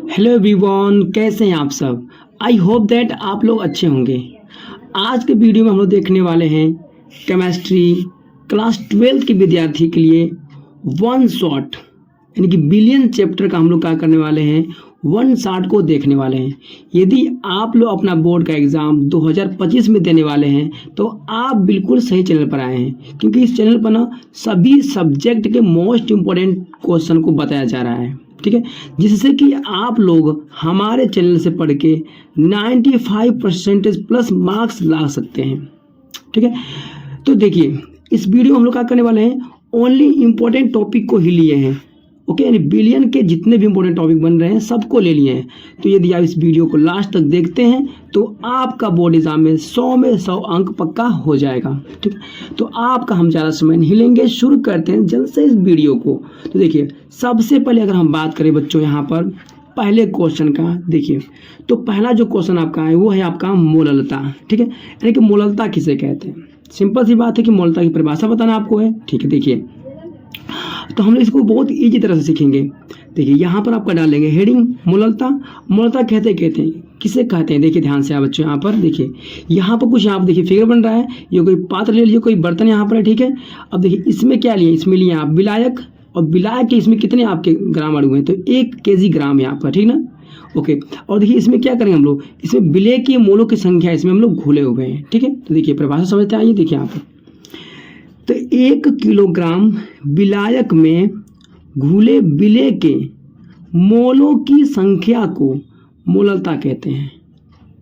Hello everyone, कैसे हैं आप सब। आई होप दैट आप लोग अच्छे होंगे। आज के वीडियो में हम लोग देखने वाले हैं केमिस्ट्री क्लास 12 के विद्यार्थी के लिए वन शॉट यानी कि बिलियन चैप्टर का हम लोग क्या करने वाले हैं, वन शॉट को देखने वाले हैं। यदि आप लोग अपना बोर्ड का एग्ज़ाम 2025 में देने वाले हैं तो आप बिल्कुल सही चैनल पर आए हैं, क्योंकि इस चैनल पर ना सभी सब्जेक्ट के मोस्ट इम्पोर्टेंट क्वेश्चन को बताया जा रहा है, ठीक है, जिससे कि आप लोग हमारे चैनल से पढ़ के 95% प्लस मार्क्स ला सकते हैं, ठीक है। तो देखिए, इस वीडियो में हम लोग क्या करने वाले हैं, ओनली इम्पोर्टेंट टॉपिक को ही लिए हैं, ओके, यानी बिलियन के जितने भी इंपॉर्टेंट टॉपिक बन रहे हैं सबको ले लिए हैं। तो यदि आप इस वीडियो को लास्ट तक देखते हैं तो आपका बोर्ड एग्जाम में 100 में 100 अंक पक्का हो जाएगा, ठीक। तो आपका हम ज़्यादा समय नहीं लेंगे, शुरू करते हैं जल्द से इस वीडियो को। तो देखिए, सबसे पहले अगर हम बात करें बच्चों यहाँ पर पहले क्वेश्चन का, देखिए तो पहला जो क्वेश्चन आपका है वो है आपका मोललता, ठीक है, यानी कि मोललता किसे कहते हैं। सिंपल सी बात है कि मोललता की परिभाषा बताना आपको है, ठीक है। देखिए, तो हम लोग इसको बहुत इजी तरह से सीखेंगे। देखिए, यहाँ पर आपका डालेंगे हेडिंग मोललता। मोललता कहते हैं किसे कहते हैं, देखिए ध्यान से आप बच्चों यहाँ पर देखिए, यहाँ पर कुछ यहाँ पर देखिए फिगर बन रहा है, ये कोई पात्र ले लीजिए, कोई बर्तन यहाँ पर है, ठीक है। अब देखिए इसमें क्या लिए, इसमें लिए आप विलायक, और विलायक के इसमें कितने आपके ग्राम अड़ू हैं, तो 1 kg ग्राम यहाँ पर, ठीक ना, ओके। और देखिए इसमें क्या करेंगे हम लोग, इसमें विलेय की मोलों की संख्या इसमें हम लोग घुले हुए हैं, ठीक है। तो देखिए परिभाषा समझते आइए, देखिए यहाँ पर तो 1 किलोग्राम विलायक में घुले विलेय के मोलों की संख्या को मोललता कहते हैं।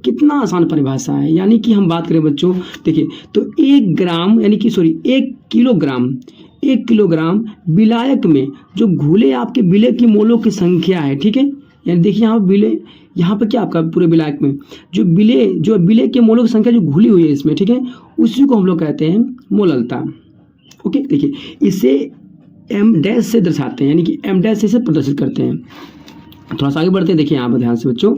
कितना आसान परिभाषा है। यानी कि हम बात करें बच्चों, देखिए तो 1 किलोग्राम विलायक में जो घुले आपके विलेय की मोलों की संख्या है, ठीक है। यानी देखिए यहाँ विलेय, यहाँ पर क्या आपका पूरे विलायक में जो विलेय के मोलों की संख्या जो घुली हुई है इसमें, ठीक है, उसी को हम लोग कहते हैं मोललता, ओके। देखिए इसे एम डैश से दर्शाते हैं, यानी कि एम डैश से प्रदर्शित करते हैं। थोड़ा सा आगे बढ़ते हैं, देखिए यहाँ पर ध्यान से बच्चों,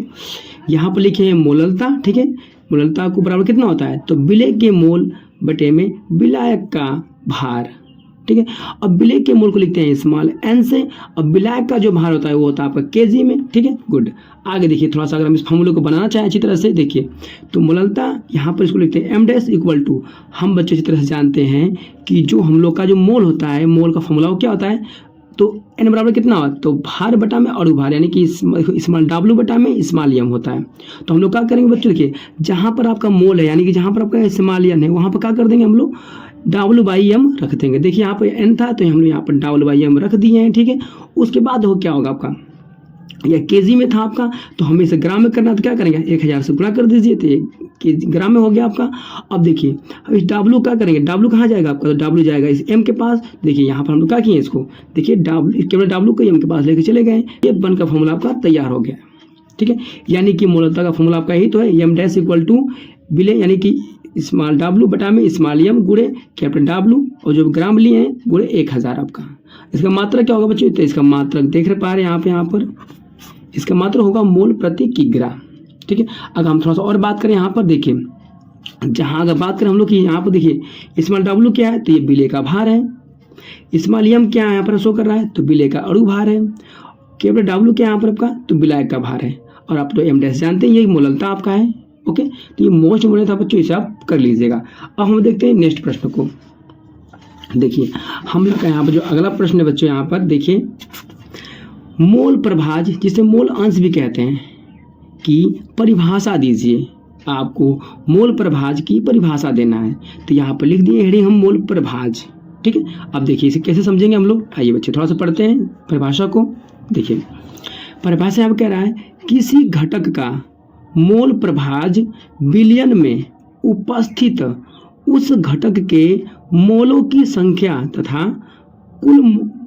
यहाँ पर लिखे हैं मोललता, ठीक है। मोललता को बराबर कितना होता है, तो विलेय के मोल बटे में विलायक का भार, ठीक है। अब विलेय के मोल को लिखते हैं स्मॉल एन से, अब विलायक का जो भार होता है वो होता है आपका केजी में, ठीक है, गुड। आगे देखिए थोड़ा सा अगर हम इस फॉर्मूले को बनाना चाहें अच्छी तरह से, देखिए तो मोललता यहाँ पर इसको लिखते हैं एम डैश इक्वल टू, हम बच्चे अच्छी तरह से जानते हैं कि जो हम लोग का जो मोल होता है, मोल का फॉर्मूला वो क्या होता है, तो एन बराबर कितना होता है, तो भार बटा में अणु भार, यानी कि स्मॉल डब्ल्यू बटा में स्मॉल एम होता है। तो हम लोग क्या करेंगे बच्चों, देखिए जहाँ पर आपका मोल है, यानी कि जहाँ पर आपका स्मॉल एन है, वहाँ पर क्या कर देंगे हम लोग W/m रख देंगे। देखिए यहाँ पर n था तो हम लोग यहाँ पर W/m रख दिए हैं, ठीक है। उसके बाद हो क्या होगा आपका, या केजी में था आपका, तो हमें इसे ग्राम में करना, तो क्या करेंगे 1000 से गुणा कर दीजिए, तो 1 kg ग्राम में हो गया आपका। अब देखिए अब इस W क्या करेंगे, W कहाँ जाएगा आपका, तो W जाएगा इस M के पास। देखिए यहाँ पर हम लोग क्या किए इसको, देखिए केवल W को M के पास लेके चले गए, ये बन का फॉर्मूला आपका तैयार हो गया, ठीक है। यानी कि मोललता का फॉर्मूला आपका यही तो है, एम डैश इक्वल टू विलेय, यानी कि स्मॉल W बटा में स्मॉल एम गुणे कैपिटल W, और जो ग्राम लिए हैं गुणे 1000 आपका। इसका मात्रक क्या होगा बच्चों, तो इसका मात्रक देख पा रहे हैं यहाँ पर इसका मात्रक होगा मोल प्रति किग्रा, ठीक है। अगर हम थोड़ा सा और बात करें यहाँ पर, देखिए जहाँ अगर बात करें हम लोग की यहाँ पर, देखिए स्मॉल W क्या है, तो ये विलेय का भार है, स्मॉल एम क्या है यहाँ पर शो कर रहा है, तो विलेय का अणु भार है, कैपिटल W क्या है यहाँ पर आपका, तो विलायक का भार है, और आप तो एम डैश जानते हैं ये मोललता आपका है, ओके। तो ये मोस्ट इम्पोर्टेंट था बच्चों, इसे आप कर लीजिएगा। अब हम देखते हैं नेक्स्ट प्रश्न को। देखिए हम लोग का यहाँ पर जो अगला प्रश्न है बच्चों, यहाँ पर देखिए मोल प्रभाज, जिसे मोल अंश भी कहते हैं, की परिभाषा दीजिए। आपको मोल प्रभाज की परिभाषा देना है, तो यहाँ पर लिख दिए हेडिंग हम मोल प्रभाज, ठीक है। अब देखिए इसे कैसे समझेंगे हम लोग, आइए बच्चे थोड़ा सा पढ़ते हैं परिभाषा को। देखिए परिभाषा यहाँ पर कह रहा है, किसी घटक का मोल प्रभाज विलयन में उपस्थित उस घटक के मोलों की संख्या तथा कुल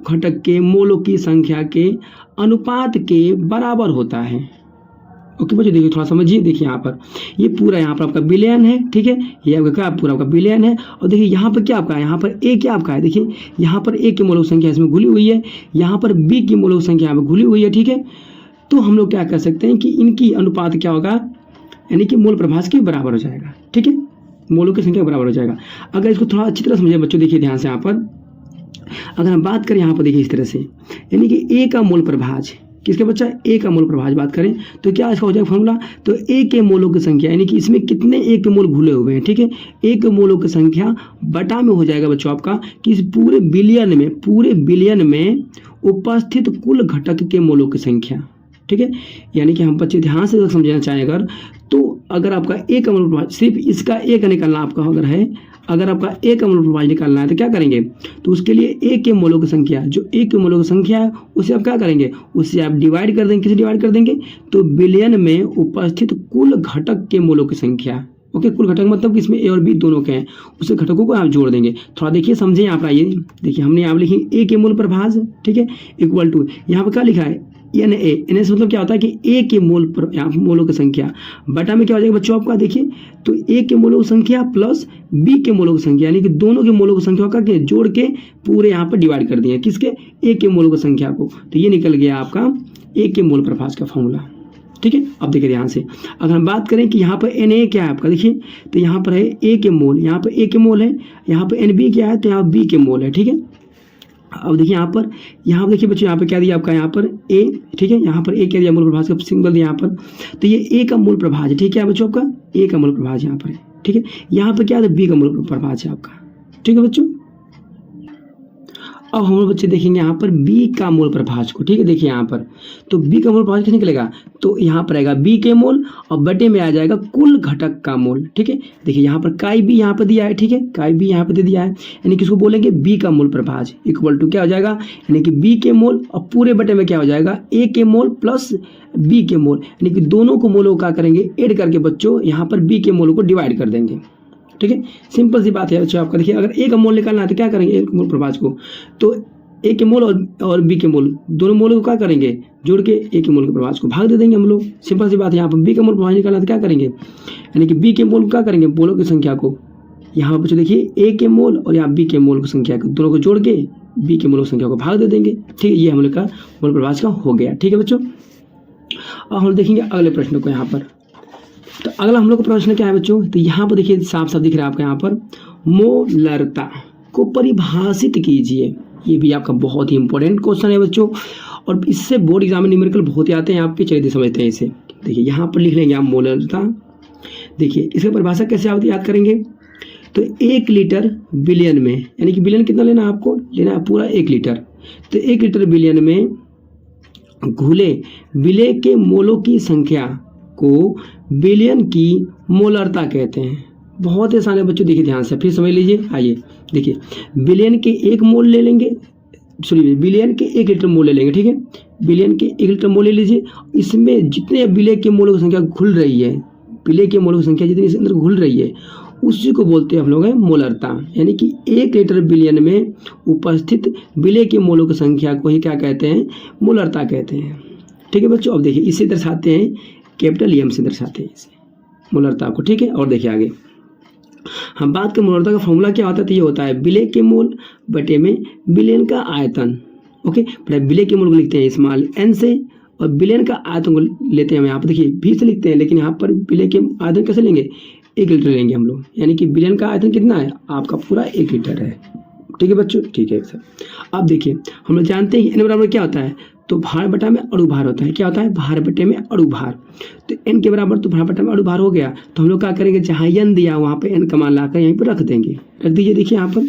घटक के मोलों की संख्या के अनुपात के बराबर होता है, ओके बच्चों। देखिए थोड़ा समझिए, देखिए यहाँ पर ये पूरा यहाँ पर आपका विलयन है, ठीक है, ये आपका क्या पूरा आपका विलयन है। और देखिए यहाँ पर क्या आपका है, यहाँ पर ए क्या आपका है, देखिए यहाँ पर ए की मोलों की संख्या इसमें घुली हुई है, यहाँ पर बी की मोलों की संख्या यहाँ पर घुली हुई है, ठीक है। तो हम लोग क्या कर सकते हैं कि इनकी अनुपात क्या होगा, यानी कि मोल प्रभाज के बराबर हो जाएगा, ठीक है, मोलों की संख्या बराबर हो जाएगा। अगर इसको थोड़ा अच्छी तरह समझे बच्चों, देखिए ध्यान से यहाँ पर अगर हम बात करें यहाँ पर, देखिए इस तरह से, यानी कि ए का मोल प्रभाज किसके बच्चा, ए का मोल प्रभाज बात करें तो क्या इसका हो जाएगा फॉर्मूला, तो ए के मोलों की संख्या यानी कि इसमें कितने ए के मोल घुले हुए हैं, ठीक है, ए के मोलों की संख्या बटा में हो जाएगा बच्चों आपका कि इस पूरे बिलियन में उपस्थित कुल घटक के मोलों की संख्या, ठीक है। यानी कि हम बच्चे ध्यान से समझना चाहें तो अगर आपका ए का मोल प्रभाज सिर्फ इसका ए का निकालना आपका अगर आपका ए का मोल प्रभाज निकालना है तो क्या करेंगे, तो उसके लिए ए के मोलों की संख्या, जो ए के मोलों की संख्या है उसे आप क्या करेंगे, उससे आप डिवाइड कर देंगे, किसे डिवाइड कर देंगे, तो बिलियन में उपस्थित कुल घटक के मोलों की संख्या, ओके। कुल घटक मतलब इसमें ए और बी दोनों के हैं, उसे घटकों को आप जोड़ देंगे। थोड़ा देखिए समझें यहाँ पर, आइए देखिए हमने यहाँ लिखी ए के मोल प्रभाज, ठीक है, इक्वल टू यहाँ पर क्या लिखा है एन ए से मतलब क्या होता है कि ए के मोलों की संख्या बटा में क्या हो जाएगा बच्चों आपका, देखिए तो ए के मोलों की संख्या प्लस बी के मोलों की संख्या यानी कि दोनों के मोलों की संख्या का जोड़ के पूरे यहाँ पर डिवाइड कर दिए किसके, ए के मोलों की संख्या को, तो ये निकल गया आपका ए के मोल प्रभाज का फॉर्मूला, ठीक है। अब देखिए ध्यान से अगर हम बात करें कि यहाँ पर एन ए क्या है आपका, देखिए तो यहाँ पर है ए के मोल, यहाँ पर ए के मोल है, यहाँ पर एन बी क्या है तो यहाँ बी के मोल है, ठीक है। अब देखिए यहाँ पर देखिए बच्चों यहाँ पर क्या दिया आपका, यहाँ पर ए, ठीक है, यहाँ पर ए क्या दिया मोल प्रभाज का सिंबल दिया यहाँ पर, तो ये ए का मोल प्रभाज है, ठीक है बच्चों आपका ए का मोल प्रभाज यहाँ पर है, ठीक है। यहाँ पर क्या है बी का मोल प्रभाज है आपका, ठीक है बच्चों। अब हम लोग बच्चे देखेंगे यहाँ पर बी का मोल प्रभाज को, ठीक है, देखिए यहाँ पर तो बी का मोल प्रभाज कैसे निकलेगा, तो यहाँ पर आएगा बी के मोल और बटे में आ जाएगा कुल घटक का मोल, ठीक है। देखिए यहाँ पर काई बी यहाँ पर दिया है, ठीक है, काई बी यहाँ पर दे दिया है, यानी कि इसको बोलेंगे बी का मोल प्रभाज इक्वल टू क्या हो जाएगा, यानी कि बी के मोल और पूरे बटे में क्या हो जाएगा ए के मोल प्लस बी के मोल, यानी कि दोनों को मोलों का करेंगे ऐड करके बच्चों यहाँ पर बी के मोलों को डिवाइड कर देंगे, ठीक है। सिंपल सी बात है बच्चों आपका, देखिए अगर ए का मोल निकालना है तो क्या करेंगे, ए मोल प्रभाज को तो ए के मोल और बी के मोल दोनों मोलों को क्या करेंगे जोड़ के ए के मोल के प्रभाज को भाग दे देंगे हम लोग, सिंपल सी बात है। यहाँ पर बी के मोल प्रभाज निकालना तो क्या करेंगे, यानी कि बी के मोल क्या करेंगे, मोलों की संख्या को यहाँ पर बच्चों देखिए ए के मोल और यहाँ बी के मोल की संख्या को दोनों को जोड़ के बी के मोल की संख्या को भाग दे देंगे, ठीक है। ये हम लोग का मोल प्रभाज का हो गया, ठीक है बच्चों। अब हम देखेंगे अगले प्रश्न को यहाँ पर, तो अगला हम लोग का प्रश्न क्या है बच्चों, तो यहाँ पर देखिए साफ साफ दिख रहा है आपका यहाँ पर मोलरता को परिभाषित कीजिए। ये भी आपका बहुत ही इंपॉर्टेंट क्वेश्चन है बच्चों और इससे बोर्ड एग्जाम में न्यूमेरिकल बहुत ही आते हैं आपके, चलिए समझते हैं इसे। देखिए यहाँ पर लिख लेंगे आप मोलरता, देखिए इसकी परिभाषा कैसे आप याद करेंगे, तो 1 लीटर बिलियन में, यानी कि बिलियन कितना लेना है आपको, लेना है पूरा 1 लीटर, तो 1 लीटर बिलियन में घुले विलय के मोलों की संख्या को बिलियन की मोलरता कहते हैं। बहुत आसान है बच्चों, देखिए ध्यान से फिर समझ लीजिए। आइए देखिए बिलियन के 1 मोल ले लेंगे, सॉरी बिलियन के 1 लीटर मोल ले लेंगे, ठीक है, बिलियन के 1 लीटर मोल ले लीजिए, इसमें जितने विलय के मोलों की संख्या घुल रही है, विलय के मोलों की संख्या जितनी इसके अंदर घुल रही है उसी को बोलते हैं हम लोग है मोलरता, यानी कि 1 लीटर बिलियन में उपस्थित विलय के मोलों की संख्या को ही क्या कहते हैं, मोलरता कहते हैं, ठीक है बच्चों। अब देखिए इसे दर्शाते हैं कैपिटल एम से दर्शाते हैं इसे मोलरता को, ठीक है। और देखिए आगे हम बात करें मोलरता का फॉर्मूला क्या होता है, तो ये होता है विलय के मोल बटे में बिलियन का आयतन, ओके। विलय के मोल को लिखते हैं स्मॉल एन से और बिलियन का आयतन को लेते हैं हम यहाँ पर देखिए भी से लिखते हैं, लेकिन यहाँ पर विलय के आयतन कैसे लेंगे, 1 लीटर लेंगे हम लोग, यानी कि बिलियन का आयतन कितना है आपका पूरा 1 लीटर है, ठीक है बच्चों, ठीक है सर। अब देखिए हम लोग जानते हैं एन बराबर क्या होता है, तो भार बटा में अणु भार होता है, क्या होता है भार बटे में अणु भार, तो एन के बराबर तो भार बटा में अणु भार हो गया, तो हम लोग क्या करेंगे जहाँ एन दिया वहाँ पे एन का मान लाकर यहीं पर रख देंगे, रख दीजिए। देखिए यहाँ पर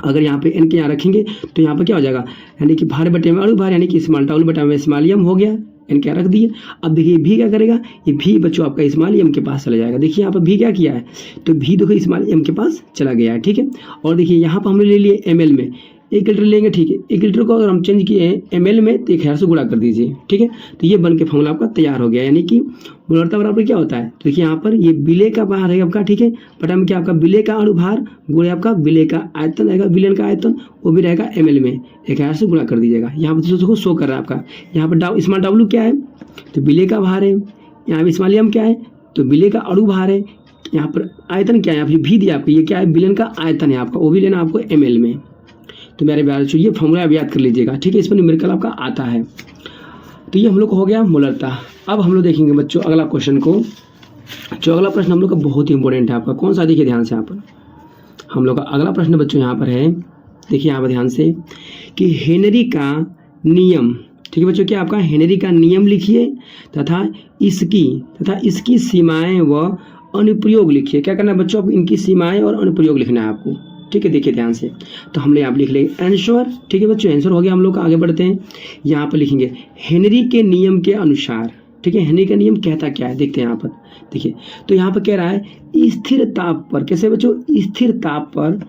अगर यहाँ पे एन के यहाँ रखेंगे तो यहाँ पर क्या हो जाएगा, यानी कि भार बटे में अणु भार, यानी कि स्मॉल टाउल बटा में स्मॉल एम हो गया, एन क्या रख दिए। अब देखिए भी क्या करेगा, ये भी बच्चों आपका स्मॉल एम के पास चला जाएगा, देखिए यहाँ पर भी क्या किया है, तो भी देखो स्मॉल एम के पास चला गया है, ठीक है। और देखिए यहाँ पर हमने ले लिए एम एल में 1 लीटर लेंगे, ठीक है, 1 लीटर को अगर हम चेंज किए हैं एम एल में तो 1000 से गुणा कर दीजिए, ठीक है, तो ये बन के फॉर्मूला आपका तैयार हो गया, यानी कि मोलरता बराबर क्या होता है, तो देखिए यहाँ पर ये विलय का भार है आपका, ठीक है, बटा में क्या आपका विलय का अणु भार गुणे आपका विलय का आयतन रहेगा, विलयन का आयतन वो भी रहेगा एम एल में 1000 से गुणा कर दीजिएगा। यहाँ पर उसको शो कर रहा है आपका, यहाँ पर स्मॉल डब्ल्यू क्या है, तो विलय का भार है, यहाँ पर स्मॉल एम क्या है, तो विलय का अणु भार है, यहाँ पर आयतन क्या है, यहाँ पर भी दिया आपको, ये क्या है विलयन का आयतन है आपका, वो भी लेना आपको एम एल में। तो मेरे प्यारे बच्चों ये फॉर्मूला आप याद कर लीजिएगा, ठीक है, इस पर न्यूमेरिकल आपका आता है। तो ये हम लोग को हो गया मोलरता। अब हम लोग देखेंगे बच्चों अगला क्वेश्चन को, जो अगला प्रश्न हम लोग का बहुत ही इंपॉर्टेंट है आपका, कौन सा देखिए ध्यान से यहाँ पर, हम लोग का अगला प्रश्न बच्चों यहाँ पर है, देखिए यहाँ पर ध्यान से कि हेनरी का नियम, ठीक है बच्चों, क्या आपका हेनरी का नियम लिखिए तथा इसकी सीमाएं व अनुप्रयोग लिखिए। क्या करना है बच्चों, अब इनकी सीमाएं और अनुप्रयोग लिखना है आपको। ठीक है, देखिए ध्यान से, तो हम लोग यहाँ पर लिख लेंगे आंसर। ठीक है बच्चों, आंसर हो गया। हम लोग आगे बढ़ते हैं, यहाँ पर लिखेंगे हेनरी के नियम के अनुसार। ठीक है, हेनरी का नियम कहता क्या है, देखते हैं यहाँ पर। देखिए, तो यहाँ पर कह रहा है स्थिर ताप पर, कैसे बच्चों, स्थिर ताप पर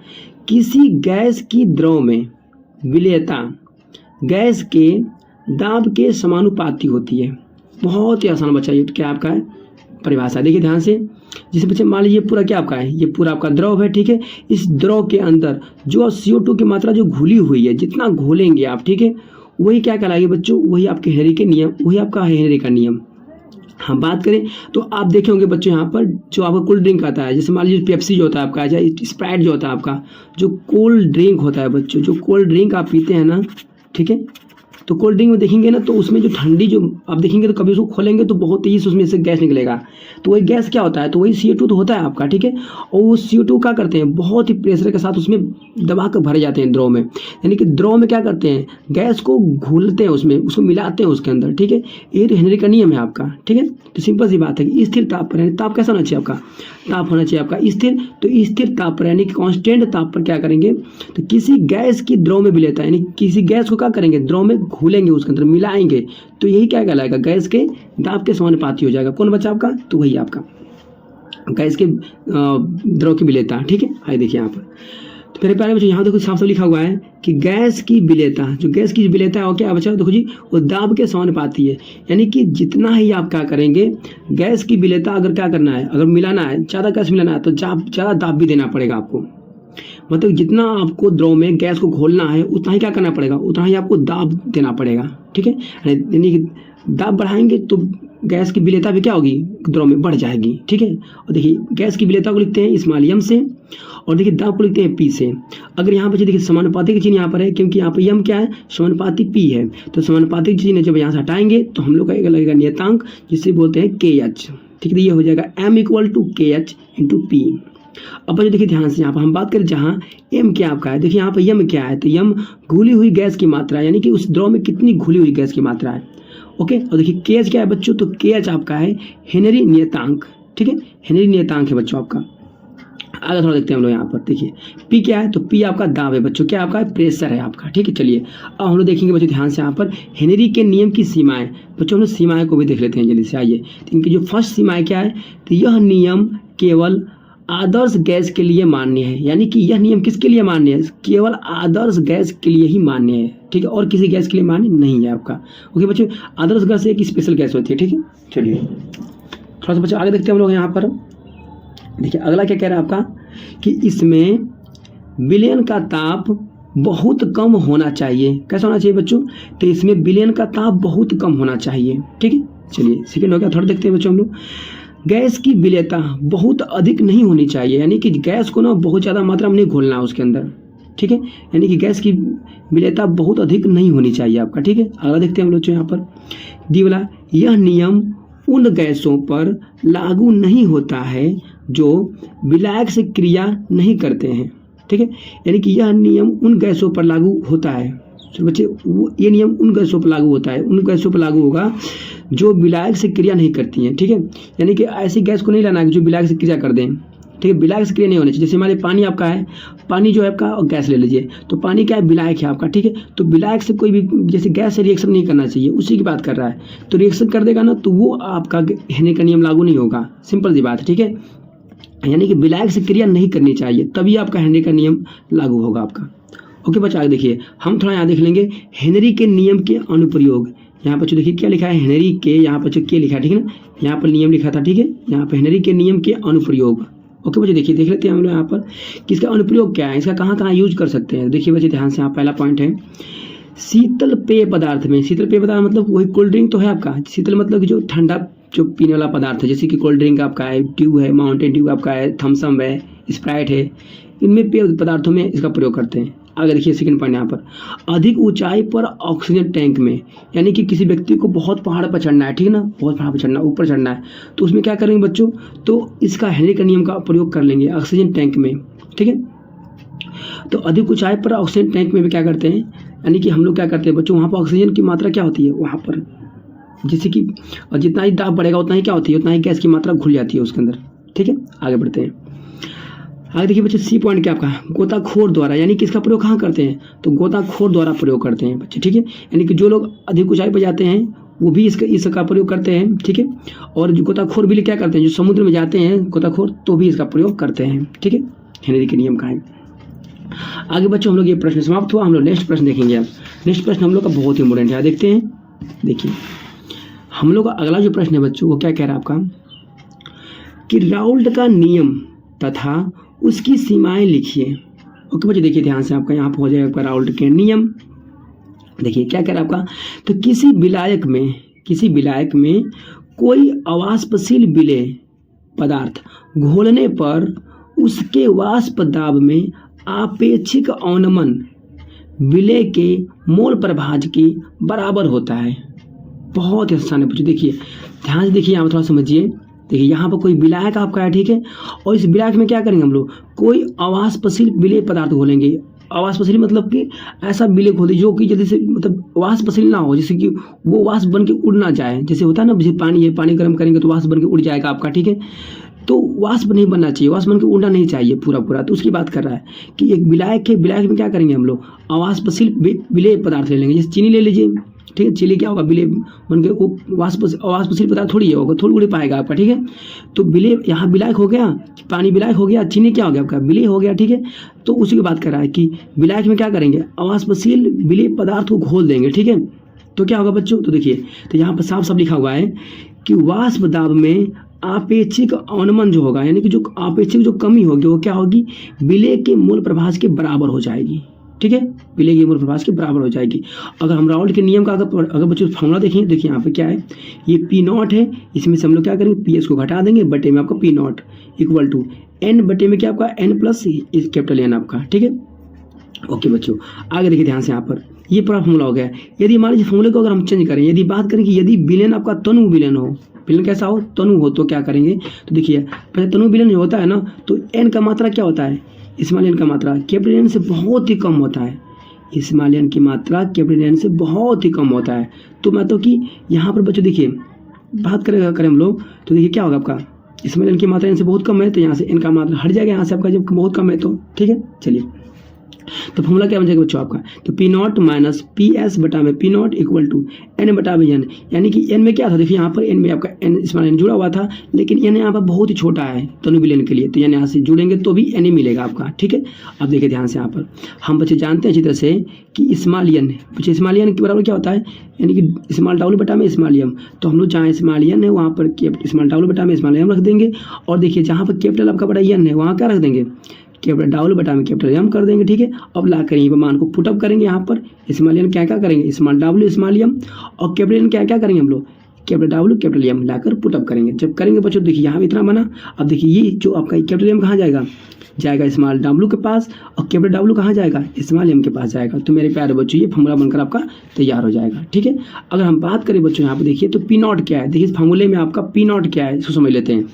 किसी गैस की द्रव में विलेयता गैस के दाब के समानुपाती होती है। बहुत ही आसान बच्चा, ये तो क्या आपका है परिभाषा। देखिए ध्यान से, जिसे बच्चे मान लीजिए पूरा क्या आपका है, ये पूरा आपका द्रव है। ठीक है, इस द्रव के अंदर जो CO2 की मात्रा जो घुली हुई है, जितना घोलेंगे आप, ठीक है, वही क्या कहलाएगी बच्चों, वही आपके हेनरी के नियम, वही आपका हेनरी का नियम। हम बात करें तो आप देखे होंगे बच्चों, यहाँ पर जो आपका कोल्ड ड्रिंक आता है, जैसे मान लीजिए पेप्सी जो होता है आपका, या स्प्राइट जो होता है आपका, जो कोल्ड ड्रिंक होता है बच्चों, जो कोल्ड ड्रिंक आप पीते हैं ना, ठीक है, तो कोल्ड ड्रिंक में देखेंगे ना, तो उसमें जो ठंडी जो आप देखेंगे, तो कभी उसको खोलेंगे तो बहुत तेजी से उसमें से गैस निकलेगा। तो वही गैस क्या होता है, तो वही CO2 तो होता है आपका। ठीक है, और वो CO2 क्या करते हैं, बहुत ही प्रेशर के साथ उसमें दबा कर भरे जाते हैं द्रव में। यानी कि द्रव में क्या करते हैं, गैस को घोलते हैं, उसमें उसको मिलाते हैं उसके अंदर। ठीक है, ये तो हेनरी का नियम है आपका। ठीक है, तो सिंपल सी बात है कि स्थिर ताप पर, यानी ताप कैसा होना चाहिए आपका, ताप होना चाहिए आपका स्थिर। तो स्थिर ताप पर यानी कि कांस्टेंट ताप पर क्या करेंगे, तो किसी गैस की द्रव में विलेयता, यानी किसी गैस को क्या करेंगे, द्रव में घोलेंगे, उसके अंदर मिलाएंगे, तो यही क्या कहलाएगा, गैस के दाब के समानुपाती हो जाएगा। कौन बच्चा आपका, तो वही आपका गैस के द्रव की विलेयता। ठीक है, आइए देखिए यहाँ पर, तो मेरे प्यारे बच्चों यहाँ देखो साफ साफ लिखा हुआ है कि गैस की विलेयता, जो गैस की विलेयता है वो क्या बच्चा, देखो जी, वो दाब के समानुपाती है। यानी कि जितना ही आप क्या करेंगे, गैस की विलेयता अगर क्या करना है, अगर मिलाना है, ज़्यादा गैस मिलाना है, तो ज़्यादा दाब भी देना पड़ेगा आपको। मतलब जितना आपको द्रव में गैस को घोलना है, उतना ही क्या करना पड़ेगा, उतना ही आपको दाब देना पड़ेगा। ठीक है, यानी कि दाब बढ़ाएंगे तो गैस की विलेयता भी क्या होगी, द्रव में बढ़ जाएगी। ठीक है, और देखिए गैस की विलेयता को लिखते हैं स्मॉल m से, और देखिए दाब को लिखते हैं P से। अगर यहाँ पर देखिए समानुपाती की चिन्ह यहाँ पर है, क्योंकि यहाँ पर m क्या है, समानुपाती P है, तो समानुपाती चिन्ह जब यहाँ से हटाएंगे तो हम लोग का लगेगा नियतांक, जिसे बोलते हैं KH। ठीक है, ये हो जाएगा m = KH × P। अब बच्चों देखिए ध्यान से, यहाँ पर हम बात करें जहाँ m क्या आपका है, देखिए यहाँ पर m क्या है, तो m घुली हुई गैस की मात्रा, यानी कि उस द्रव में कितनी घुली हुई गैस की मात्रा है। ओके, और देखिए KH क्या है बच्चों, तो KH आपका है हेनरी नियतांक। ठीक है, हेनरी नियतांक है बच्चों आपका। आगे थोड़ा देखते हैं हम लोग यहाँ पर, देखिए P क्या है, तो P आपका दाब है बच्चों, क्या आपका है, प्रेशर है आपका। ठीक है, चलिए अब हम लोग देखेंगे बच्चों ध्यान से यहाँ पर हेनरी के नियम की सीमाएं। बच्चों हम लोग सीमाएं को भी देख लेते हैं जल्दी से, आइए। तो इनकी जो फर्स्ट सीमाएं क्या है, तो यह नियम केवल आदर्श गैस के लिए मान्य है। यानी कि यह नियम किसके लिए मान्य है, केवल आदर्श गैस के लिए ही मान्य है। ठीक है, और किसी गैस के लिए मान्य नहीं है आपका। ओके बच्चों, आदर्श गैस एक स्पेशल गैस होती है। ठीक है, चलिए थोड़ा सा बच्चों आगे देखते हैं हम लोग यहाँ पर। देखिए अगला क्या कह रहा है आपका, कि इसमें विलयन का ताप बहुत कम होना चाहिए। कैसा होना चाहिए बच्चों, तो इसमें विलयन का ताप बहुत कम होना चाहिए। ठीक है, चलिए सेकेंड हो गया, थर्ड देखते हैं बच्चों हम लोग। गैस की विलेयता बहुत अधिक नहीं होनी चाहिए, यानी कि गैस को ना बहुत ज़्यादा मात्रा में नहीं घोलना है उसके अंदर। ठीक है, यानी कि गैस की विलेयता बहुत अधिक नहीं होनी चाहिए आपका। ठीक है, अगला देखते हैं हम लोग यहाँ पर डी वाला, यह नियम उन गैसों पर लागू नहीं होता है जो विलायक से क्रिया नहीं करते हैं। ठीक है, यानी कि यह नियम उन गैसों पर लागू होता है, तो बच्चे ये नियम उन गैसों पर लागू होता है, उन गैसों पर लागू होगा जो विलायक से क्रिया नहीं करती हैं। ठीक है, यानी कि ऐसी गैस को नहीं लाना है जो विलायक से क्रिया कर दें। ठीक है, विलायक से क्रिया नहीं होनी चाहिए। जैसे हमारे पानी आपका है, पानी जो है आपका, और गैस ले लीजिए, तो पानी क्या है, विलायक है आपका। ठीक है, तो विलायक से कोई भी जैसे गैस से रिएक्शन नहीं करना चाहिए, उसी की बात कर रहा है। तो रिएक्शन कर देगा ना, तो वो आपका हेनरी का नियम लागू नहीं होगा। सिंपल सी बात है। ठीक है, यानी कि विलायक से क्रिया नहीं करनी चाहिए, तभी आपका हेनरी का नियम लागू होगा आपका। ओके बच्चा, आगे देखिए हम थोड़ा यहाँ देख लेंगे हेनरी के नियम के अनुप्रयोग। यहाँ पर देखिए क्या लिखा है, हेनरी के, यहाँ पर के लिखा है। ठीक है ना, यहाँ पर नियम लिखा था। ठीक है, यहाँ पर हेनरी के नियम के अनुप्रयोग। ओके बच्चे, देखिए देख लेते हैं हम लोग यहाँ पर किसका अनुप्रयोग क्या है, इसका कहाँ कहाँ यूज कर सकते हैं। देखिए बच्चे ध्यान से, यहाँ पहला पॉइंट है शीतल पेय पदार्थ में। शीतल पेय पदार्थ मतलब वही कोल्ड ड्रिंक तो है आपका। शीतल मतलब कि जो ठंडा जो पीने वाला पदार्थ है, जैसे कि कोल्ड ड्रिंक आपका है, ड्यू है, माउंटेन ड्यू आपका है, थम्सअप है, स्प्राइट है, इनमें पेय पदार्थों में इसका प्रयोग करते हैं। आगे देखिए सेकंड पॉइंट यहाँ पर, अधिक ऊंचाई पर ऑक्सीजन टैंक में, यानी कि किसी व्यक्ति को बहुत पहाड़ पर चढ़ना है। ठीक है ना, बहुत पहाड़ पर चढ़ना, ऊपर चढ़ना है, तो उसमें क्या करेंगे बच्चों, तो इसका हेनरी का नियम का प्रयोग कर लेंगे ऑक्सीजन टैंक में। ठीक है, तो अधिक ऊंचाई पर ऑक्सीजन टैंक में भी क्या करते हैं, यानी कि हम लोग क्या करते हैं बच्चों, वहाँ पर ऑक्सीजन की मात्रा क्या होती है वहाँ पर, जैसे कि जितना ही दाब बढ़ेगा उतना ही क्या होती है, उतना ही गैस की मात्रा घुल जाती है उसके अंदर। ठीक है, आगे बढ़ते हैं। आगे देखिए बच्चे सी पॉइंट क्या आपका, गोताखोर द्वारा, यानी कि इसका प्रयोग कहाँ करते हैं, तो गोताखोर द्वारा प्रयोग करते हैं बच्चे। ठीक है, यानी कि जो लोग अधिक ऊंचाई पर जाते हैं वो भी इसका प्रयोग करते हैं। ठीक है, और जो गोताखोर भी क्या करते हैं, जो समुद्र में जाते हैं गोताखोर तो भी इसका प्रयोग करते हैं। ठीक है, हेनरी के नियम का है। आगे बच्चों हम लोग ये प्रश्न समाप्त हुआ, हम लोग नेक्स्ट प्रश्न देखेंगे। अब नेक्स्ट प्रश्न हम लोग का बहुत इंपॉर्टेंट है, देखते हैं। देखिए हम लोग का अगला जो प्रश्न है बच्चों वो क्या कह रहा है आपका, कि राउल्ट का नियम तथा उसकी सीमाएं लिखिए। ओके बच्चों, देखिए ध्यान से, आपका यहाँ पर हो जाएगा आपका राउल्ट के नियम। देखिए क्या कह रहा है आपका, तो किसी विलायक में कोई अवाष्पशील विलेय पदार्थ घोलने पर उसके वाष्प दाब में आपेक्षिक अवनमन विलेय के मोल प्रभाज के बराबर होता है। बहुत ही आसान है बच्चों, देखिए ध्यान से देखिए, यहाँ थोड़ा समझिए। देखिए यहाँ पर कोई विलायक आपका है, ठीक है, और इस विलायक में क्या करेंगे हम लोग, कोई अवाष्पशील विलेय पदार्थ घोलेंगे। अवाष्पशील मतलब कि ऐसा विलेय घोल जो कि जल्दी से मतलब वाष्पशील ना हो, जैसे कि वो वाष्प बन के उड़ ना जाए। जैसे होता है ना, जैसे पानी है, पानी गर्म करेंगे तो वाष्प बन के उड़ जाएगा आपका। ठीक है, तो वाष्प नहीं बनना चाहिए, वाष्प बन के उड़ना नहीं चाहिए पूरा। तो उसकी बात कर रहा है कि एक विलायक है, विलायक में क्या करेंगे हम लोग, अवाष्पशील विलेय पदार्थ ले लेंगे। जैसे चीनी ले लीजिए, ठीक है, चीनी क्या होगा, विलेय बन के वो अवाष्पशील पदार्थ थोड़ी होगा, थोड़ी उड़ पाएगा आपका। ठीक है, तो विलेय यहाँ विलायक हो गया, पानी विलायक हो गया, चीनी क्या हो गया आपका, विलेय हो गया। ठीक है, तो उसी की बात कर रहा है कि विलायक में क्या करेंगे, अवाष्पशील विलेय पदार्थ को घोल देंगे। ठीक है, तो क्या होगा बच्चों, तो देखिए तो यहाँ पर साफ लिखा हुआ है कि वाष्प दाब में आपेक्षिक अवनमन जो होगा, यानी कि जो आपेक्षिक जो कमी होगी वो क्या होगी, विलेय के मूल प्रभाज के बराबर हो जाएगी। ठीक है, विलेय के मूल प्रभाज के बराबर हो जाएगी। अगर हम राउल्ट के नियम का अगर बच्चों फॉर्मूला देखें, देखिए यहाँ पे क्या है, ये P0 है, इसमें से हम लोग क्या करेंगे, PS को घटा देंगे, बटे में आपका P0 इक्वल टू N बटे में क्या आपका N प्लस कैपिटल N आपका। ठीक है, ओके बच्चों, आगे देखिए ध्यान से, यहाँ पर ये पूरा फॉर्मूला हो गया। यदि मान लीजिए फॉर्मूले को अगर हम चेंज करें, यदि बात करें कि यदि विलेन आपका तनु विलेन हो, विलेन कैसा हो, तनु हो, तो क्या करेंगे, तो देखिए पहले तनु विलेन जो होता है ना, तो N का मात्रा क्या होता है, स्मॉल n का मात्रा कैपिटल N से बहुत ही कम होता है। स्मॉल n की मात्रा कैपिटल N से बहुत ही कम होता है। तो मतलब कि यहाँ पर बच्चों देखिए बात करें हम लोग, तो देखिए क्या होगा आपका, स्मॉल n की मात्रा n से बहुत कम है, तो यहाँ से n का मात्रा हट जाएगा यहाँ से आपका, जब बहुत कम है तो। ठीक है, चलिए तो फॉर्मूला क्या बन जाएगा बच्चों आपका, तो P0 माइनस PS बटा में P0 इक्वल टू N बटा में N, यानी कि N में क्या था, देखिए यहाँ पर N में आपका N स्मॉल n जुड़ा हुआ था, लेकिन N यहाँ पर बहुत ही छोटा है तनु विलेन के लिए, तो N यहाँ से जुड़ेंगे तो भी N ही मिलेगा आपका। ठीक है, अब देखिए ध्यान से, यहाँ पर हम बच्चे जानते हैं अच्छी तरह से कि स्मॉल n बच्चे स्मॉल n के बराबर क्या होता है, यानी कि स्मॉल W बटा में स्मॉल m, तो हम लोग जहाँ स्मॉल n है वहाँ पर स्मॉल W बटा में स्मॉल m रख देंगे, और देखिए जहाँ पर कैपिटल आपका बड़ा N है वहाँ क्या रख देंगे, कैपिटल W बटा में कैपिटल M कर देंगे। ठीक है, अब ला कर यहीं पर मान को पुटअप करेंगे, यहाँ पर स्मॉल n क्या करेंगे, स्मॉल W स्मॉल m, और कैपिटल N क्या करेंगे हम लोग, कैपिटल W कैपिटल M लाकर पुटअप करेंगे। जब करेंगे बच्चों देखिए यहाँ इतना बना, अब देखिए ये जो आपका कैपिटल M कहाँ जाएगा स्मॉल W के पास, और कैपिटल W कहाँ जाएगा, स्मॉल m के पास जाएगा। तो मेरे प्यारे बच्चों ये फॉर्मूला बनकर आपका तैयार हो जाएगा। ठीक है, अगर हम बात करें बच्चों यहाँ पर देखिए तो P0 क्या है, देखिए इस फॉर्मूले में आपका P0 क्या है इसको समझ लेते हैं।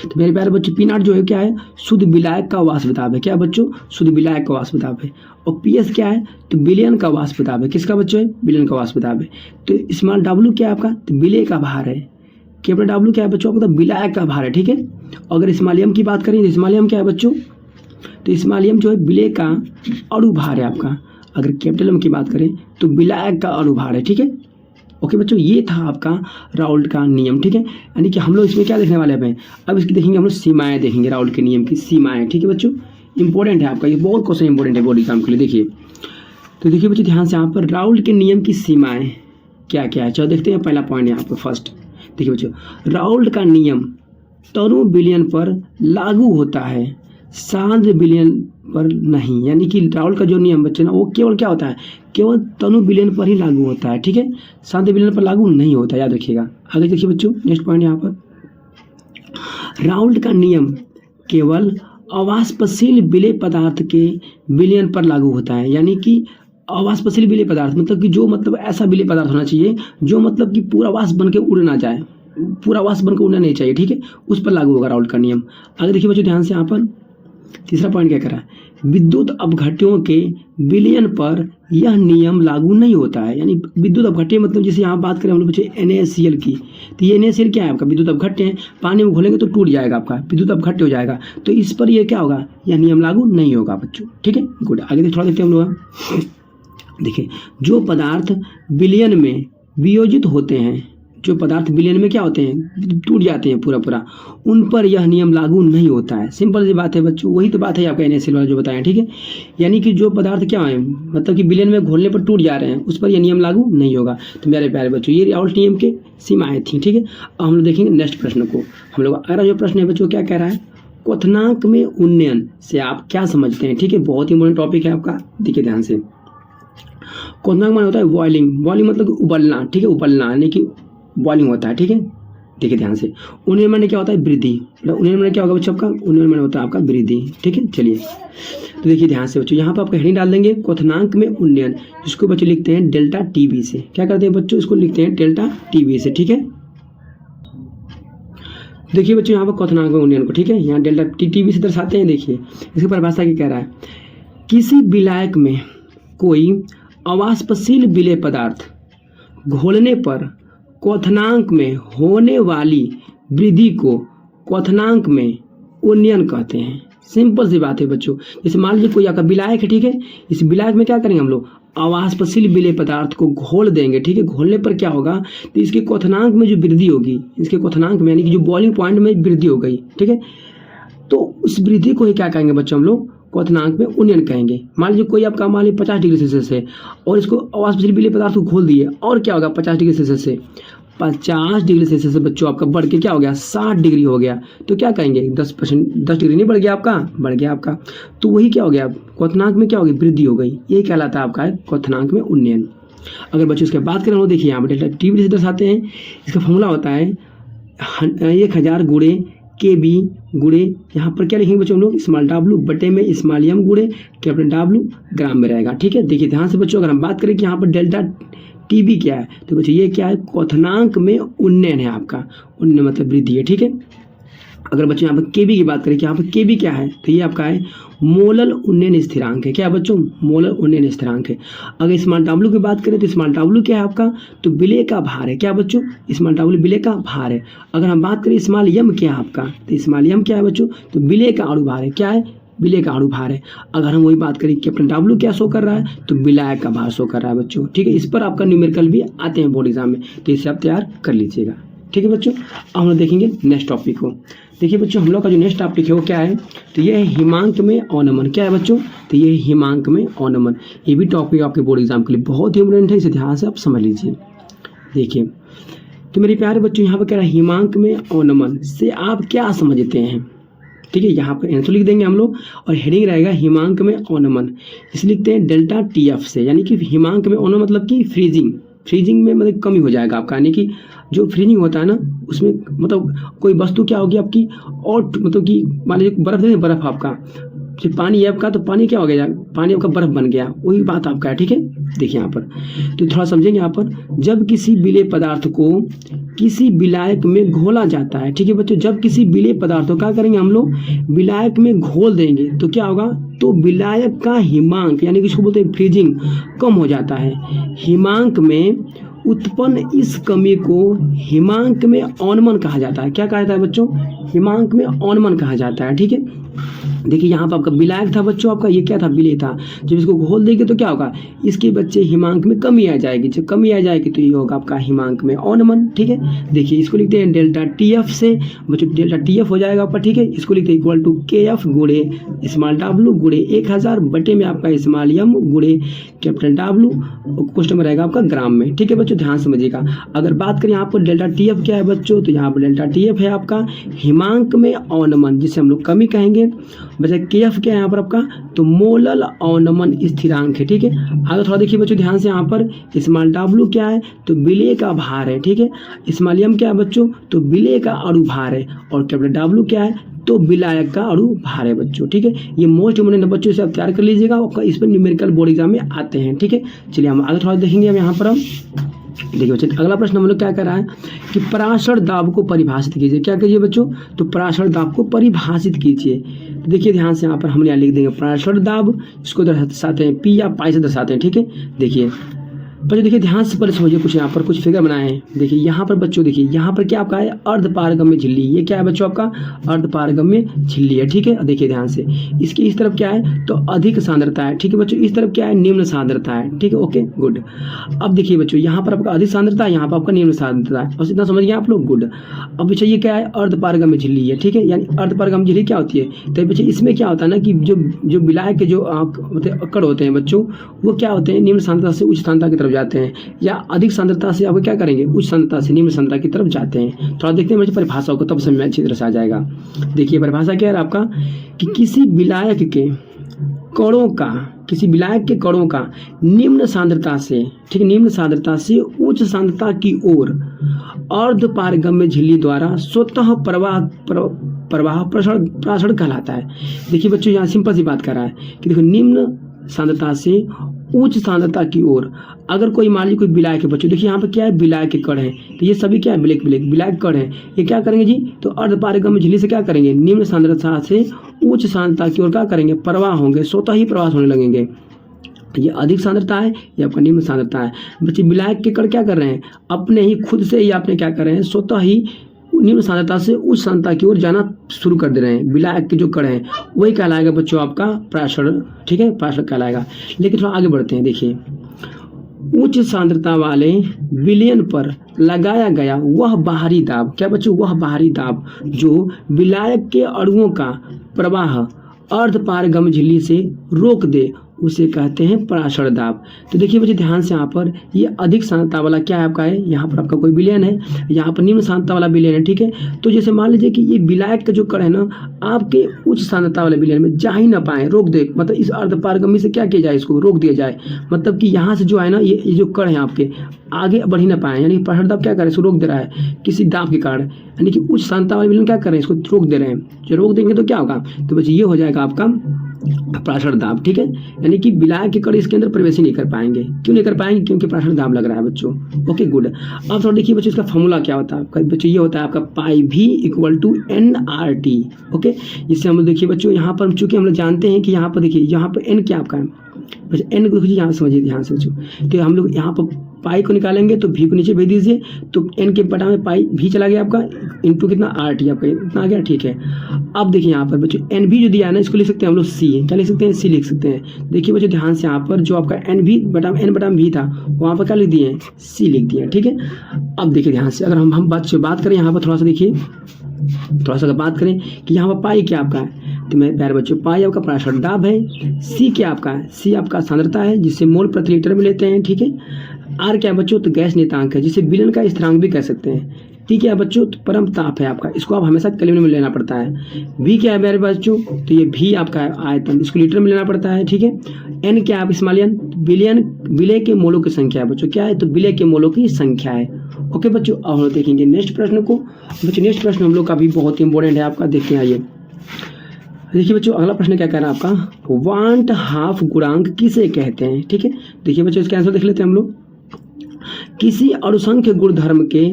तो मेरे प्यारे बच्चों P0 जो है क्या है, शुद्ध विलायक का वाष्प दाब है। क्या बच्चों, शुद्ध विलायक का वाष्प दाब है। और PS क्या है, तो विलयन का वाष्प दाब है। किसका बच्चों है, विलयन का वाष्प दाब है। तो स्मॉल W क्या है आपका, तो विलेय का भार है। कैपिटल W क्या है बच्चों आपका, तो विलायक का भार है। ठीक है, अगर स्मॉल m की बात करें तो स्मॉल m क्या है बच्चों, तो स्मॉल m जो है विलेय का अणु भार है आपका। अगर कैपिटल M की बात करें तो विलायक का अणु भार है। ठीक है, ओके बच्चों, ये था आपका राउल्ट का नियम। ठीक है, यानी कि हम लोग इसमें क्या देखने वाले हैं, अब इसकी देखेंगे हम लोग सीमाएं देखेंगे, राउल्ट के नियम की सीमाएं। ठीक है बच्चों, इंपॉर्टेंट है आपका, ये बहुत क्वेश्चन इंपॉर्टेंट है बोर्ड एग्जाम के लिए। देखिए तो देखिए बच्चों ध्यान से, यहाँ पर राउल्ट के नियम की सीमाएं क्या क्या है, चलो देखते हैं। पहला पॉइंट यहाँ पर फर्स्ट देखिए बच्चों, राउल्ट का नियम तनु विलयन पर लागू होता है, सांद्र विलयन पर नहीं। यानी कि राउल्ट का जो नियम बच्चे ना, वो केवल क्या होता है, केवल तनु विलयन पर ही लागू होता है। ठीक है, सांद्र विलयन पर लागू नहीं होता, याद रखिएगा। आगे देखिए बच्चों, नेक्स्ट पॉइंट यहाँ पर, राउल्ट का नियम केवल अवाष्पशील विलेय पदार्थ के विलयन पर लागू होता है। यानी कि अवाष्पशील विलेय पदार्थ मतलब कि जो मतलब ऐसा विलेय पदार्थ होना चाहिए जो मतलब कि पूरा वाष्प बन के उड़ ना जाए, पूरा वाष्प बनकर उड़ना नहीं चाहिए। ठीक है, उस पर लागू होगा राउल्ट का नियम। आगे देखिए बच्चों ध्यान से, यहाँ पर तीसरा पॉइंट क्या करा है विद्युत अपघट्यों के विलयन पर यह नियम लागू नहीं होता है। यानी विद्युत अपघट्य मतलब जैसे यहाँ बात करें हम लोग बच्चे NaCl की, तो ये NaCl क्या है आपका विद्युत अपघट्य है, पानी में घोलेंगे तो टूट जाएगा आपका, विद्युत अपघट्य हो जाएगा, तो इस पर ये क्या होगा, यह नियम लागू नहीं होगा बच्चों। ठीक है, गुड। आगे थोड़ा देखते हैं हम लोग। देखिए, जो पदार्थ विलयन में वियोजित होते हैं, जो पदार्थ विलयन में क्या होते हैं, टूट जाते हैं पूरा, उन पर यह नियम लागू नहीं होता है। सिंपल सी बात है बच्चों, वही तो बात है आपका NaCl वाला जो बताया। ठीक है, यानी कि जो पदार्थ क्या है, मतलब कि विलयन में घोलने पर टूट जा रहे हैं, उस पर यह नियम लागू नहीं होगा। तो मेरे प्यारे बच्चों, ये राउल्ट नियम के सीमाएं थी। ठीक है, अब हम लोग देखेंगे नेक्स्ट प्रश्न को। हम लोग अगला जो प्रश्न है बच्चों, क्या कह रहा है, क्वथनांक में उन्नयन से आप क्या समझते हैं। ठीक है, बहुत ही इंपॉर्टेंट टॉपिक है आपका, देखिए ध्यान से। क्वथनांक माने होता है बॉइलिंग, बॉइलिंग मतलब उबलना। ठीक है, उबलना यानी कि बॉइलिंग होता है। ठीक है, देखिए ध्यान से। उन्नयन माने क्या होता है, वृद्धि। मतलब उन्नयन माने क्या होगा बच्चों आपका, उन्नयन माने होता है आपका वृद्धि। ठीक है, चलिए तो देखिए ध्यान से बच्चों, यहाँ पर आपका हेडिंग डाल देंगे क्वथनांक में उन्नयन, जिसको बच्चों लिखते हैं डेल्टा टीबी से। क्या करते हैं बच्चों, इसको लिखते हैं डेल्टा टीबी से। ठीक है, देखिए बच्चों यहाँ पर क्वथनांक में उन्नयन को, ठीक है, यहाँ डेल्टा टीबी से दर्शाते हैं। देखिए इसकी परिभाषा क्या कह रहा है, किसी विलायक में कोई अवाष्पशील विलेय पदार्थ घोलने पर क्वथनांक में होने वाली वृद्धि को क्वथनांक में उन्नयन कहते हैं। सिंपल सी बात है बच्चों। जैसे मान लीजिए कोई आपका विलायक है, ठीक है, इस विलायक में क्या करेंगे हम लोग, अवाष्पशील विलेय पदार्थ को घोल देंगे। ठीक है, घोलने पर क्या होगा, तो इसके क्वथनांक में जो वृद्धि होगी, इसके क्वथनांक में यानी कि जो बॉइलिंग पॉइंट में वृद्धि हो गई। ठीक है, तो उस वृद्धि को ही क्या कहेंगे बच्चों, हम लोग क्वथनांक में उन्नयन कहेंगे। मान लीजिए कोई आपका मान लीजिए 50 डिग्री सेल्सियस है और इसको अवाष्पशील विलेय पदार्थ को घोल दिए, और क्या होगा 50 डिग्री सेल्सियस से 50 डिग्री सेल्सियस से बच्चों आपका बढ़ के क्या हो गया 60 डिग्री हो गया, तो क्या कहेंगे 10 डिग्री नहीं बढ़ गया आपका, बढ़ गया आपका, तो वही क्या हो गया, क्वथनांक में क्या हो गई, वृद्धि हो गई। यही कहलाता है आपका क्वथनांक में उन्नयन। अगर बच्चों इसके बात करें, वो देखिए यहाँ पर डेल्टा टीबी से दर्शाते हैं। इसका फॉर्मूला होता है 1000 गुणे KB गुणे, यहाँ पर क्या लिखेंगे बच्चों हम लोग, स्मॉल W बटे में स्मॉल m गुणे कैपिटल W ग्राम में रहेगा। ठीक है, देखिए ध्यान से बच्चों, अगर हम बात करें कि यहाँ पर डेल्टा टीबी क्या है, तो बच्चों ये क्या है, क्वथनांक में उन्नयन है आपका, उन्नयन मतलब वृद्धि है। ठीक है, अगर बच्चों यहाँ पर KB की बात करें कि यहाँ पर KB क्या है, तो ये आपका है मोलल उन्नयन स्थिरांक है। क्या है बच्चों, मोलल उन्नयन स्थिरांक है। अगर स्मॉल W की बात करें तो स्मॉल W क्या है आपका, तो विलेय का भार है। क्या बच्चों, स्मॉल W विलेय का भार है। अगर हम बात करें स्मॉल m क्या है आपका, तो स्मॉल m क्या है बच्चों, तो विलेय का अणु भार है। क्या है, विलेय का अणु भार है। अगर हम वही बात करें कैपिटल W क्या शो कर रहा है, तो विलायक का भार शो कर रहा है बच्चों। ठीक है, इस पर आपका न्यूमेरिकल भी आते हैं बोर्ड एग्जाम में, तो इसे आप तैयार कर लीजिएगा। ठीक है बच्चों, अब हम लोग देखेंगे नेक्स्ट टॉपिक को। देखिए बच्चों, हम लोग का जो नेक्स्ट टॉपिक है वो क्या है, तो ये है हिमांक में अवनमन। क्या है बच्चों, तो ये हिमांक में अवनमन। ये भी टॉपिक आपके बोर्ड एग्जाम के लिए बहुत ही इंपॉर्टेंट है, इसे ध्यान से आप समझ लीजिए। देखिए तो मेरे प्यारे बच्चों, यहाँ पर कह रहा है हिमांक में अवनमन से आप क्या समझते हैं। ठीक है, यहाँ पर आंसर लिख देंगे हम लोग, और हेडिंग रहेगा हिमांक में अवनमन। इसे लिखते हैं डेल्टा TF से, यानी कि हिमांक में अवनमन मतलब कि फ्रीजिंग में मतलब कमी हो जाएगा आपका, यानी कि जो फ्रीजिंग होता है ना, उसमें मतलब कोई वस्तु क्या होगी आपकी, और मतलब कि मान लीजिए बर्फ दे, बर्फ आपका जब पानी है आपका, तो पानी क्या हो गया, पानी आपका बर्फ बन गया, वही बात आपका है। ठीक है, देखिए यहाँ पर तो थोड़ा समझेंगे। यहाँ पर जब किसी विलेय पदार्थ को किसी विलायक में घोला जाता है, ठीक है बच्चों, जब किसी विलेय पदार्थ को क्या करेंगे हम लोग, विलायक में घोल देंगे, तो क्या होगा, तो विलायक का हिमांक यानी कि इसको बोलते हैं फ्रीजिंग, कम हो जाता है। हिमांक में उत्पन्न इस कमी को हिमांक में अवनमन कहा जाता है। क्या कहा जाता है बच्चों, हिमांक में अवनमन कहा जाता है। ठीक है, देखिए यहाँ पर आपका विलायक था बच्चों, आपका ये क्या था, विलेय था। जब इसको घोल देंगे तो क्या होगा, इसके बच्चे हिमांक में कमी आ जाएगी। जब कमी आ जाएगी तो ये होगा आपका हिमांक में अवनमन। ठीक है, देखिए इसको लिखते हैं डेल्टा TF से बच्चों, डेल्टा TF हो जाएगा आपका। ठीक है, इसको लिखते हैं इक्वल टू KF गुणे स्मॉल W गुणे 1000 बटे में आपका स्मॉल m गुणे कैपिटल W, क्वेश्चन में रहेगा आपका ग्राम में। ठीक है बच्चों, ध्यान समझिएगा। अगर बात करें यहाँ पर डेल्टा TF क्या है बच्चों, तो यहाँ पर डेल्टा TF है आपका हिमांक में अवनमन, जिसे हम लोग कमी कहेंगे। बच्चा KF क्या है यहाँ पर आपका, तो मोलल अवनमन स्थिरांक है। ठीक है, आगे थोड़ा देखिए बच्चों ध्यान से, यहाँ पर स्मॉल W क्या है, तो विलेय का भार है। ठीक है, स्मॉल m क्या है बच्चों, तो विलेय का अणु भार है, और कैपिटल W क्या है, तो विलायक का अणु भार है बच्चों। ठीक है, ये मोस्ट इंपोर्टेंट बच्चों से आप तैयार कर लीजिएगा, इस पर न्यूमेरिकल बोर्ड एग्जाम में आते हैं। ठीक है, चलिए हम आगे थोड़ा देखेंगे। हम यहाँ पर देखिए बच्चे अगला प्रश्न हम लोग क्या कर रहा है कि पराशर दाब को परिभाषित कीजिए। क्या कीजिए बच्चों, तो पराशर दाब को परिभाषित कीजिए। तो देखिए ध्यान से यहाँ पर हम यहाँ लिख देंगे पराशर दाब, इसको दर्शाते हैं पी या पाई से दर्शाते हैं, ठीक है। देखिए बच्चों देखिए ध्यान से पहले समझिए, कुछ यहाँ पर कुछ फिगर बनाए हैं। देखिए यहाँ पर बच्चों देखिए यहाँ पर क्या आपका है अर्धपारगम्य झिल्ली, ये क्या है बच्चों आपका अर्धपारगम्य झिल्ली है, ठीक है। देखिए ध्यान से इसकी इस तरफ क्या है तो अधिक सांद्रता है, ठीक है बच्चों, इस तरफ क्या है निम्न सांद्रता है, ठीक है, ओके गुड। अब देखिए बच्चों यहाँ पर आपका अधिक सांद्रता है, यहाँ पर आपका निम्न सांद्रता है, बस इतना समझ गए आप लोग, गुड। अब बच्चों ये क्या है अर्धपारगम्य झिल्ली है, ठीक है, यानी अर्धपारगम्य झिल्ली क्या होती है, तो बच्चे इसमें क्या होता है ना कि जो विलायक के जो मतलब अक्कड़ होते हैं बच्चों, वो क्या होते हैं निम्न सांद्रता से उच्च सांद्रता की तरफ जाते हैं, या अधिक सांद्रता से आप क्या करेंगे उच्च सांद्रता से निम्न सांद्रता की तरफ जाते हैं। थोड़ा देखते हैं बच्चे परिभाषा को, तब समझ में अच्छी तरह से आ जाएगा। देखिए परिभाषा क्या है आपका कि किसी विलायक के कणों का निम्न सांद्रता से, ठीक है, निम्न सांद्रता से उच्च सांद्रता की ओर अर्धपारगम्य झिल्ली द्वारा स्वतः प्रवाह प्रसारण कहलाता है। देखिए बच्चों यहाँ सिंपल सी बात कर रहा है कि देखो निम्न सांद्रता से उच्च सांद्रता की ओर अगर कोई मान लीजिए कोई विलायक है बच्चों, देखिए यहाँ पे क्या है विलायक के कण है, तो ये सभी क्या है विलायक कण है, ये क्या करेंगे जी तो अर्धपारगम्य झिल्ली से क्या करेंगे निम्न सांद्रता से उच्च सांद्रता की ओर क्या करेंगे प्रवाह होंगे, स्वतः ही प्रवाह होने लगेंगे। ये अधिक सांद्रता है, ये आपका निम्न सांद्रता है। बच्चे विलायक के कण क्या कर रहे हैं अपने ही खुद से ही आपने क्या कर रहे हैं स्वतः ही निम्न सांद्रता से उच्च सांद्रता की ओर जाना शुरू कर दे रहे हैं। विलायक के जो कण हैं वही कहलाएगा बच्चों आपका पराशर, ठीक है, पराशर कहलाएगा। लेकिन थोड़ा आगे बढ़ते हैं। देखिए उच्च सांद्रता वाले विलयन पर लगाया गया वह बाहरी दाब, क्या बच्चों वह बाहरी दाब जो विलायक के अणुओं का प्रवाह अर्धपारगम्य झिल्ली से रोक दे उसे कहते हैं पराशर दाब। तो देखिए बच्चे ध्यान से यहाँ पर ये अधिक सांद्रता वाला क्या है आपका है, यहाँ पर आपका कोई विलयन है, यहाँ पर निम्न सांद्रता वाला विलयन है, ठीक है। तो जैसे मान लीजिए कि ये विलायक का जो कण है ना आपके उच्च सांद्रता वाले विलयन में जा ही ना पाए, रोक दे, मतलब इस अर्धपारगम्य से क्या किया जाए इसको रोक दिया जाए, मतलब कि यहाँ से जो है ना ये जो कण है आपके आगे बढ़ ही ना पाए, यानी पराशर दाब क्या करे इसको रोक दे रहा है किसी दाब के कारण, यानी कि उच्च सांद्रता वाले विलयन क्या कर रहे हैं इसको रोक दे रहे हैं। जो रोक देंगे तो क्या होगा, तो बच्चे ये हो जाएगा आपका पराशर दाब, ठीक है, यानी कि विलायक के कण इसके अंदर प्रवेश ही नहीं कर पाएंगे। क्यों नहीं कर पाएंगे, क्योंकि पराशर दाब लग रहा है बच्चों, ओके गुड। अब थोड़ा देखिए बच्चों इसका फॉर्मूला क्या होता है आपका, बच्चों ये होता है आपका पाई भी इक्वल टू NRT, ओके। इससे हम लोग देखिए बच्चों यहाँ पर चूंकि हम लोग जानते हैं कि यहाँ पर देखिए यहाँ पर n क्या आपका है, n को देखिए यहाँ समझिए ध्यान से बच्चों, तो हम लोग यहाँ पर पाई को निकालेंगे तो भी को नीचे भेज दीजिए, तो n के बटा में पाई भी चला गया आपका इंटू कितना RT आपका इतना आ गया, ठीक है। अब देखिए यहाँ पर बच्चों n भी जो दिया है ना इसको लिख सकते हैं हम लोग C, क्या लिख सकते हैं C लिख सकते हैं। देखिए बच्चों ध्यान से यहाँ पर जो आपका n बटा में भी था वहाँ पर क्या लिख दिए C लिख दिए, ठीक है। अब देखिए ध्यान से अगर हम बात करें यहाँ पर थोड़ा सा देखिए, थोड़ा सा अगर बात करें कि यहाँ पर पाई क्या आपका है, तो मेरे प्यारे बच्चों पाई आपका पराशर दाब है, C क्या आपका है, C आपका सांद्रता है जिसे मोल प्रति लीटर में लेते हैं, ठीक है। R क्या है बच्चों तो गैस नियतांक है जिसे विलयन का स्थिरांक भी कह सकते हैं, T क्या है बच्चों तो परम ताप है आपका, इसको आप हमेशा कैलोरी में लेना पड़ता है। V क्या है मेरे बच्चों तो ये V आपका है आयतन, इसको लीटर में लेना पड़ता है, ठीक है। N क्या है स्मॉलियन विलय के मोलों की संख्या है बच्चों, क्या है तो विलय के मोलों की संख्या है, ओके बच्चों। अब हम लोग देखेंगे नेक्स्ट प्रश्न को। बच्चों नेक्स्ट प्रश्न हम लोग का भी बहुत ही इंपॉर्टेंट है आपका, देखते हैं आइए। देखिए बच्चों अगला प्रश्न क्या कह रहा है आपका, वांट हाफ गुणांक किसे कहते हैं, ठीक है। देखिए बच्चों इसका आंसर देख लेते हैं हम लोग। किसी अणुसंख्य गुणधर्म के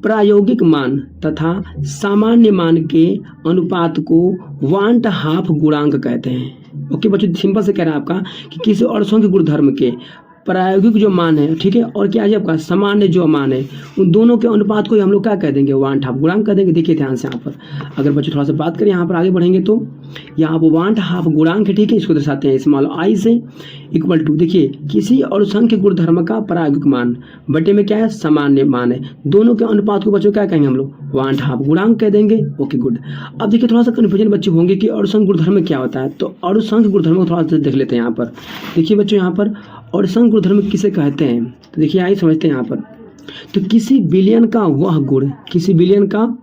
प्रायोगिक मान तथा सामान्य मान के अनुपात को वांट हाफ गुणांक कहते हैं, ओके बच्चों। सिंपल से कह रहा है आपका कि किसी अणुसंख्य गुणधर्म के प्रायोगिक जो मान है, ठीक है, और क्या है आपका सामान्य जो मान है, उन दोनों के अनुपात को ही हम लोग क्या कह देंगे वांट हाफ गुणांक कह देंगे। देखिए ध्यान से यहाँ पर अगर बच्चों थोड़ा सा बात करें यहाँ पर आगे बढ़ेंगे तो यहाँ पर वांट हाफ गुणांक है, ठीक है, इसको दर्शाते हैं स्मॉल आई से इक्वल टू, देखिए किसी अणुसंख्य गुणधर्म का प्रायोगिक मान बटे में क्या है सामान्य मान है, दोनों के अनुपात को बच्चों क्या कहेंगे हम लोग वांट हाफ गुणांक कह देंगे, ओके गुड। अब देखिए थोड़ा सा कन्फ्यूजन बच्चे होंगे कि अणुसंख्य गुणधर्म क्या होता है, तो अणुसंख्य गुणधर्म को थोड़ा सा देख लेते हैं यहाँ पर। देखिए बच्चों यहाँ पर अणुसंख्य गुणधर्म किसे कहते हैं, तो देखिए आइए समझते हैं यहाँ पर। तो किसी विलयन का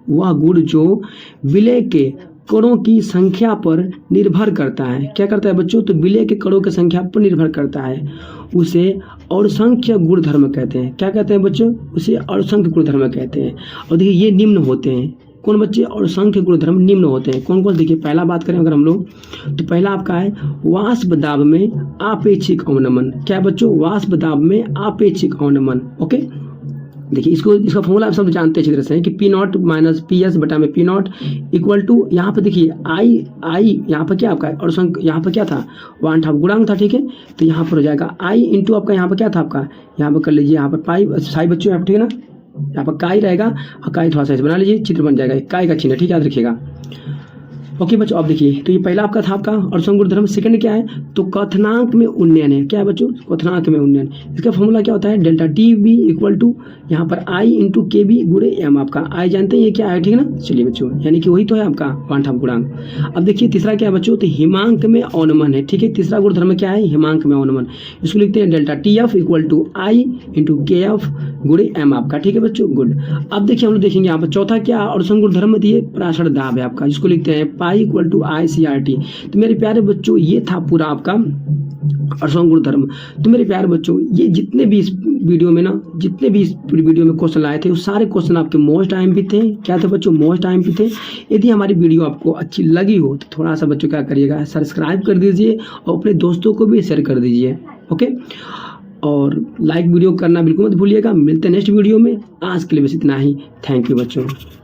वह गुण जो विलय के कणों की संख्या पर निर्भर करता है, क्या करता है बच्चों तो विलय के कणों की संख्या पर निर्भर करता है, उसे अणुसंख्य गुणधर्म कहते हैं। क्या कहते हैं बच्चों, उसे अणुसंख्य गुणधर्म कहते हैं। और देखिए ये निम्न होते हैं, कौन बच्चे, और संख्य गुणधर्म निम्न होते हैं। कौन कौन, देखिए पहला बात करें अगर हम लोग, तो पहला आपका है वाष्प दाब में आपेक्षिक अवनमन। क्या है बच्चों, वाष्प दाब में आपेक्षिक अवनमन। ओके, देखिए इसका फॉर्मूला आप सब जानते हैं अच्छी तरह से कि P not minus P S बटा में पी नॉट इक्वल टू, यहाँ पर देखिए आई यहाँ पर क्या आपका है, और यहाँ पर क्या था, 1/2 गुणांक था, ठीक है। तो यहाँ पर हो जाएगा आई इंटू आपका यहाँ पर क्या था आपका, यहाँ पर कर लीजिए, यहाँ पर पाई साई बच्चों यहाँ पर, ठीक है ना, यहाँ पर काई रहेगा और काई थोड़ा सा बना लीजिए, चित्र बन जाएगा, काई का चिन्ह, ठीक है, याद रखिएगा। ओके बच्चों, अब देखिए तो ये पहला आपका था आपका और गुणधर्म। सेकंड क्या है, तो कथनांक में उन्नयन है। क्या है बच्चों, कथनांक में उन्नयन। इसका फॉर्मूला क्या होता है, delta T B equal to यहाँ पर आई इंटू के बी गुणे एम। आपका आई जानते हैं ये क्या है, ठीक है ना। चलिए बच्चों, यानी कि वही तो है आपका 1/2 गुणांक। अब देखिए तीसरा क्या है बच्चों, तो हिमांक में अवनमन है, ठीक है। तीसरा गुणधर्म क्या है, हिमांक में अवनमन। इसको लिखते हैं delta T F equal to I into K F गुणे एम आपका, ठीक है बच्चों, गुड। अब देखिए हम लोग देखेंगे यहाँ पर चौथा क्या, और गुणधर्म दिए पराशर दाब है आपका, जिसको लिखते हैं pi equal to I C R T. तो मेरे प्यारे बच्चों ये था पूरा आपका अड़सों गुणधर्म। तो मेरे प्यारे बच्चों ये जितने भी इस वीडियो में क्वेश्चन लाए थे, वो सारे क्वेश्चन आपके मोस्ट टाइम भी थे। क्या थे बच्चों, मोस्ट टाइम भी थे। यदि हमारी वीडियो आपको अच्छी लगी हो तो थोड़ा सा बच्चों क्या करिएगा, सब्सक्राइब कर दीजिए और अपने दोस्तों को भी शेयर कर दीजिए। ओके, और लाइक वीडियो करना बिल्कुल मत भूलिएगा। मिलते हैं नेक्स्ट वीडियो में। आज के लिए बस इतना ही। थैंक यू बच्चों।